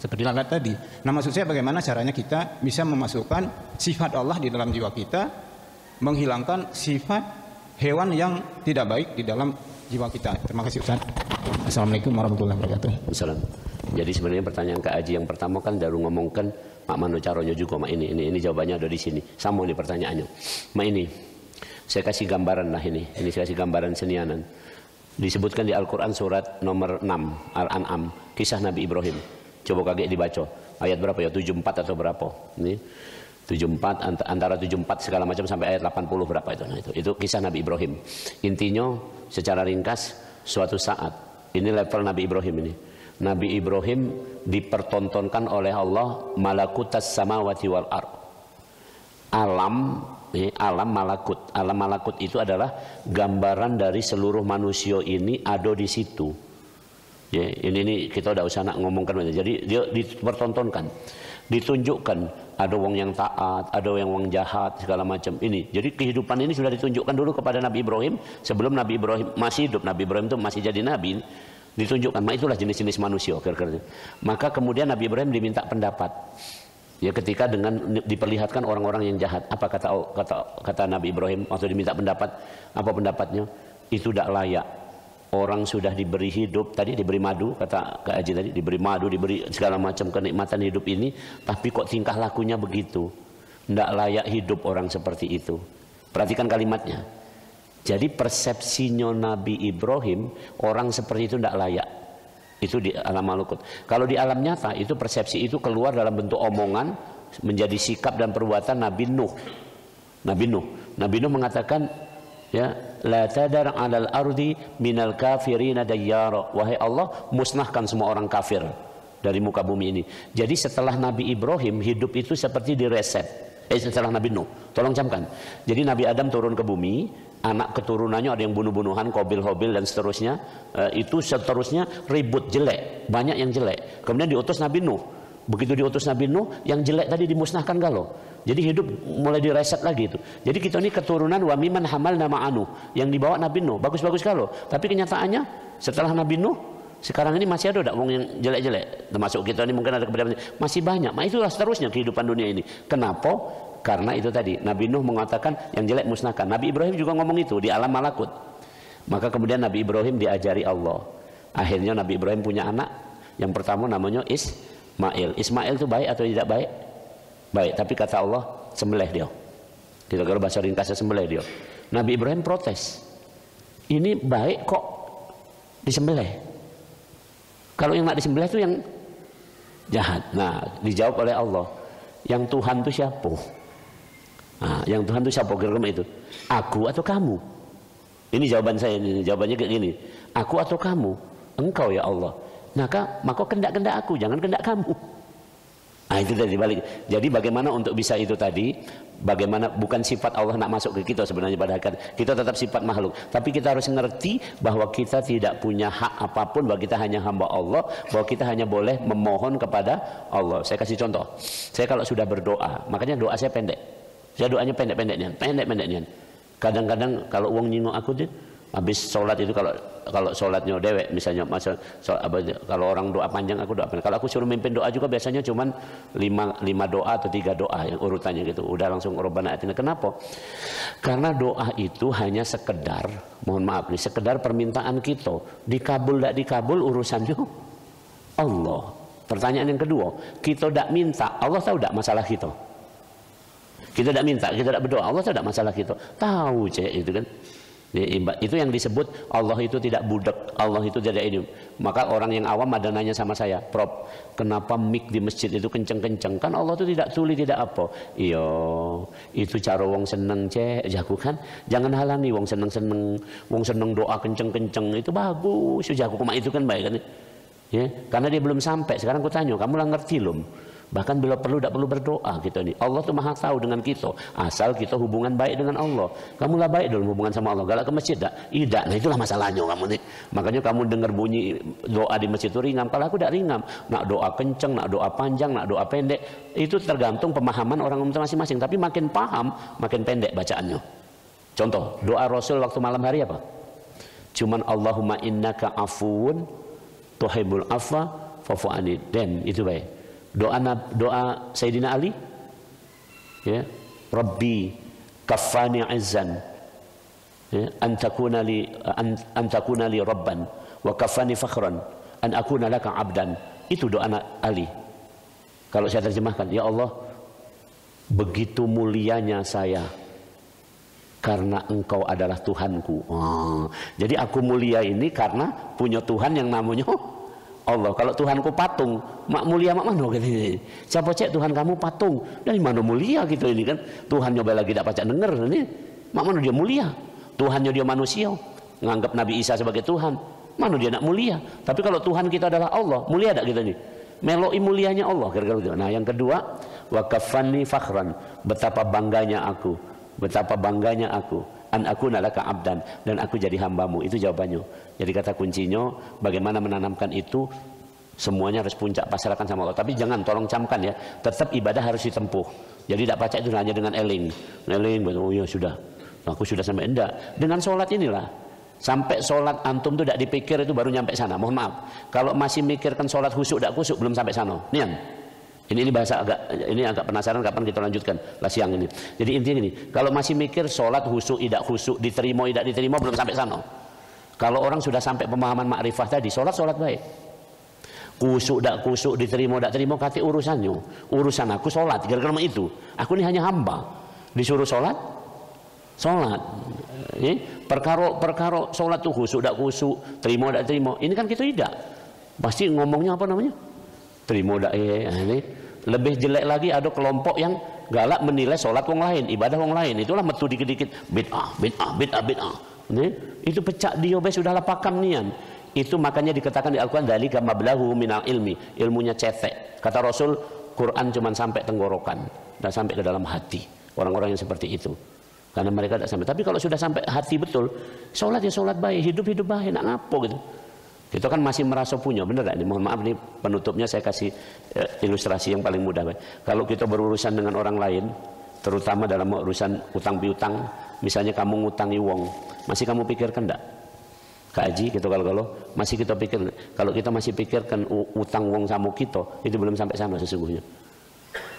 Speaker 3: seperti lalat tadi. Nah, maksud saya bagaimana caranya kita bisa memasukkan sifat Allah di dalam jiwa kita, menghilangkan sifat hewan yang tidak baik di dalam jiwa kita. Terima kasih Ustaz. Assalamualaikum warahmatullahi wabarakatuh.
Speaker 1: Assalamualaikum. Jadi sebenarnya pertanyaan Kak Haji yang pertama kan baru ngomongkan mak mano caronya juga mak ini jawabannya ada di sini. Sama nih pertanyaannya. Mak ini saya kasih gambaran lah ini saya kasih gambaran senianan. Disebutkan di Al-Quran surat nomor 6 Al-An'am, kisah Nabi Ibrahim. Coba kaget dibaca ayat berapa ya, 74 atau berapa ini, 74 antara 74 segala macam sampai ayat 80 berapa itu. Nah, itu kisah Nabi Ibrahim. Intinya secara ringkas, suatu saat ini level Nabi Ibrahim ini, Nabi Ibrahim dipertontonkan oleh Allah malakutas samawati wal ard. Alam malakut. Alam malakut itu adalah gambaran dari seluruh manusia ini ada di situ. Ya, ini kita udah usah nak ngomongkan. Jadi dia dipertontonkan, ditunjukkan ada wong yang taat, ada yang wong jahat, segala macam ini. Jadi kehidupan ini sudah ditunjukkan dulu kepada Nabi Ibrahim sebelum Nabi Ibrahim masih hidup. Nabi Ibrahim itu masih jadi nabi. Ditunjukkan, itulah jenis-jenis manusia kira-kira. Maka kemudian Nabi Ibrahim diminta pendapat. Ya, ketika dengan diperlihatkan orang-orang yang jahat, apa kata Nabi Ibrahim waktu diminta pendapat? Apa pendapatnya? Itu tidak layak. Orang sudah diberi hidup, tadi diberi madu, kata Kak Haji tadi, diberi madu, diberi segala macam kenikmatan hidup ini, tapi kok tingkah lakunya begitu? Tidak layak hidup orang seperti itu. Perhatikan kalimatnya. Jadi persepsinya Nabi Ibrahim, orang seperti itu tidak layak. Itu di alam malakut. Kalau di alam nyata, itu persepsi itu keluar dalam bentuk omongan, menjadi sikap dan perbuatan Nabi Nuh. Nabi Nuh mengatakan, ya, la tadar 'alal ardi minal kafirina dayyara. Wahai Allah, musnahkan semua orang kafir dari muka bumi ini. Jadi setelah Nabi Ibrahim hidup itu seperti direset. Setelah Nabi Nuh, tolong camkan. Jadi Nabi Adam turun ke bumi, anak keturunannya ada yang bunuh-bunuhan, Qabil-Habil dan seterusnya. Itu seterusnya ribut, jelek, banyak yang jelek. Kemudian diutus Nabi Nuh. Begitu diutus Nabi Nuh, yang jelek tadi dimusnahkan galau. Jadi hidup mulai direset lagi itu. Jadi kita ini keturunan wa miman hamalna ma'anu, yang dibawa Nabi Nuh. Bagus-bagus galau. Tapi kenyataannya setelah Nabi Nuh, sekarang ini masih ada wong yang jelek-jelek. Termasuk kita ini mungkin ada keberadaan, masih banyak. Itulah seterusnya kehidupan dunia ini. Kenapa? Karena itu tadi Nabi Nuh mengatakan yang jelek musnahkan. Nabi Ibrahim juga ngomong itu di alam malakut. Maka kemudian Nabi Ibrahim diajari Allah. Akhirnya Nabi Ibrahim punya anak. Yang pertama namanya Ismail. Ismail itu baik atau tidak baik? Baik, tapi kata Allah sembelih dia. Kita kalau bahasa ringkasnya sembelih dia. Nabi Ibrahim protes. Ini baik kok disembelih. Kalau yang nak disembelih itu yang jahat. Nah, dijawab oleh Allah. Yang Tuhan itu siapa? Nah, yang Tuhan itu siapa? Kira-kira itu. Aku atau kamu? Ini jawaban saya. Ini jawabannya kayak gini. Aku atau kamu? Engkau ya Allah. Maka kendak-kendak aku, jangan kendak kamu. Nah, itu tadi balik. Jadi bagaimana untuk bisa itu tadi? Bagaimana bukan sifat Allah nak masuk ke kita sebenarnya pada hakikat. Kita tetap sifat makhluk. Tapi kita harus mengerti bahwa kita tidak punya hak apapun, bahwa kita hanya hamba Allah, bahwa kita hanya boleh memohon kepada Allah. Saya kasih contoh. Saya kalau sudah berdoa, makanya doa saya pendek. Saya doanya pendek-pendeknya. Kadang-kadang kalau uang nyingok aku tuh, habis sholat itu kalau sholatnya dewek misalnya kalau orang doa panjang aku doa panjang. Kalau aku suruh mimpin doa juga biasanya cuman 5 doa atau 3 doa yang urutannya gitu. Udah langsung Rabbana atina. Kenapa? Karena doa itu hanya sekedar, mohon maaf nih, sekedar permintaan kita. Dikabul tidak dikabul urusannya Allah. Pertanyaan yang kedua, kita tidak minta, Allah tahu tidak masalah kita? Kita tidak minta, kita tidak berdoa, Allah tahu tidak masalah kita? Tahu cek itu kan. Itu yang disebut Allah itu tidak budak, Allah itu tidak ini. Maka orang yang awam ada nanya sama saya, Prof, kenapa mic di masjid itu kenceng-kenceng? Kan Allah itu tidak tuli, tidak apa. Iya, itu cara wong seneng cek, jago kan. Jangan halangi wong seneng-seneng, wong seneng doa kenceng-kenceng itu bagus. Jago cuma itu kan baik kan. Ya, karena dia belum sampai. Sekarang aku tanya, kamu lah ngerti belum? Bahkan bila perlu tidak perlu berdoa kita nih. Allah tuh maha tahu dengan kita. Asal kita hubungan baik dengan Allah. Kamu lah baik dalam hubungan sama Allah. Galak ke masjid tak? Tidak. Nah itulah masalahnya kamu nih. Makanya kamu dengar bunyi doa di masjid itu ringan. Kalau aku tidak ringan. Nak doa kenceng, nak doa panjang, nak doa pendek. Itu tergantung pemahaman orang masing-masing. Tapi makin paham, makin pendek bacaannya. Contoh, doa Rasul waktu malam hari apa? Cuman Allahumma innaka afuun tuhibbul afwa fa'fu anni. Dan itu baik. Doa Sayyidina Ali, ya, Rabbi kafani izzan, ya, antakuna li rabban wa kafani fakhran an akuna laka abdan. Itu doa Ali. Kalau saya terjemahkan, ya Allah, begitu mulianya saya karena engkau adalah Tuhanku. Jadi aku mulia ini karena punya Tuhan yang namanya Allah. Kalau Tuhanku patung, mak mulia mak mana gitu. Siapa cek Tuhan kamu patung? Dari mana mulia gitu ini kan? Tuhan nyoba lagi tidak pacak denger ini. Mak mana dia mulia? Tuhannya dia manusia. Nganggap Nabi Isa sebagai Tuhan. Mana dia nak mulia? Tapi kalau Tuhan kita adalah Allah, mulia tak kita ni? Meloi mulianya Allah, kira-kira gitu. Nah, yang kedua, wa kafanni fakhran, betapa bangganya aku an aku nalaka abdan, dan aku jadi hambamu. Itu jawabannya. Jadi kata kuncinya bagaimana menanamkan itu, semuanya harus puncak pasrahkan sama Allah. Tapi jangan, tolong camkan ya, tetap ibadah harus ditempuh. Jadi tidak baca itu hanya dengan eling, oh ya sudah, aku sudah sampai. Enggak, dengan sholat inilah. Sampai sholat antum tuh tidak dipikir itu baru nyampe sana. Mohon maaf, kalau masih mikirkan sholat khusyuk tidak khusyuk belum sampai sana. Nian, ini bahasa agak penasaran kapan kita lanjutkan lah siang ini. Jadi intinya ini, kalau masih mikir sholat khusyuk tidak khusyuk, diterima tidak diterima, belum sampai sana. Kalau orang sudah sampai pemahaman makrifah tadi, sholat baik. Khusyuk tidak khusyuk, diterima tidak terima, kata urusannya. Urusan aku sholat, gara-gara itu. Aku ini hanya hamba, disuruh sholat. Perkara sholat tuh khusyuk tidak khusyuk, terima tidak terima, ini kan kita tidak pasti ngomongnya apa namanya, terima tidak. Ini lebih jelek lagi, ada kelompok yang galak menilai sholat wong lain, ibadah wong lain, itulah metu dikit-dikit bid'ah. Itu pecah dia sudahlah pakam nian. Itu makanya dikatakan di Al-Quran, dzalika mablahu minal ilmi, ilmunya cetek. Kata Rasul, Quran cuma sampai tenggorokan, dan sampai ke dalam hati orang-orang yang seperti itu. Karena mereka tidak sampai. Tapi kalau sudah sampai hati betul, sholat ya sholat baik, hidup baik, nak ngapo gitu. Kita kan masih merasa punya, bener gak? Ini mohon maaf, ini penutupnya saya kasih ilustrasi yang paling mudah. Kalau kita berurusan dengan orang lain, terutama dalam urusan utang piutang, misalnya kamu ngutangi wong, masih kamu pikirkan enggak? Kak Haji, gitu kalau masih kita pikir, kalau kita masih pikirkan utang wong sama kita, itu belum sampai sana sesungguhnya.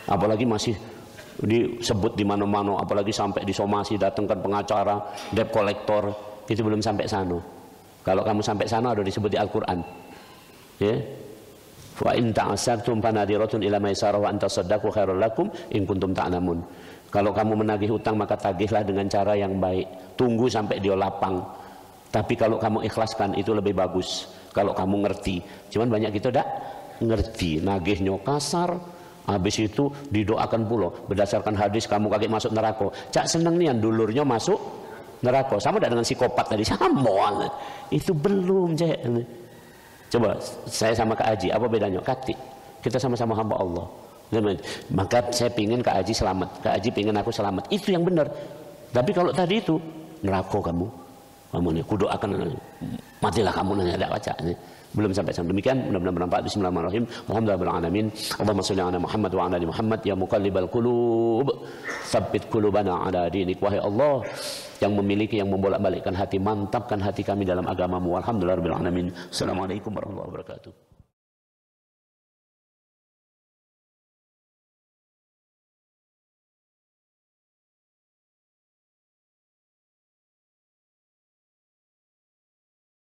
Speaker 1: Apalagi masih disebut di mana-mana, apalagi sampai disomasi, datangkan pengacara, debt collector, itu belum sampai sana. Kalau kamu sampai sana ada disebut di Al-Quran, ya, wa in ta'asartum fanadiratun ila maisarah wa antasaddaqu khairul lakum in kuntum ta'lamun. Kalau kamu menagih hutang maka tagihlah dengan cara yang baik, tunggu sampai dia lapang. Tapi kalau kamu ikhlaskan itu lebih bagus kalau kamu ngerti. Cuman banyak kita tidak ngerti, nagihnya kasar. Habis itu didoakan pula berdasarkan hadis kamu kaki masuk neraka. Cak seneng nian dulurnya masuk neraka. Sama tidak dengan psikopat tadi? Sama. Itu belum, Cek. Coba saya sama Kak Haji, apa bedanya? Kati. Kita sama-sama hamba Allah. Maka saya pingin Kak Haji selamat, Kak Haji pingin aku selamat. Itu yang benar. Tapi kalau tadi itu neraka kamu nih kudoakan, matilah kamu, nanya tidak baca ini. Belum sampai sana. Demikian mudah-mudahan bermanfaat. Bismillahirrahmanirrahim. Alhamdulillahirabbil alamin. Allahumma shalli ala Muhammad wa ala ali Muhammad ya muqallibal qulub tsabbit qulubana ala dinik. Wahai Allah yang memiliki, yang membolak-balikkan hati, mantapkan hati kami dalam agamamu. Alhamdulillahirabbil alamin. Assalamualaikum warahmatullahi wabarakatuh.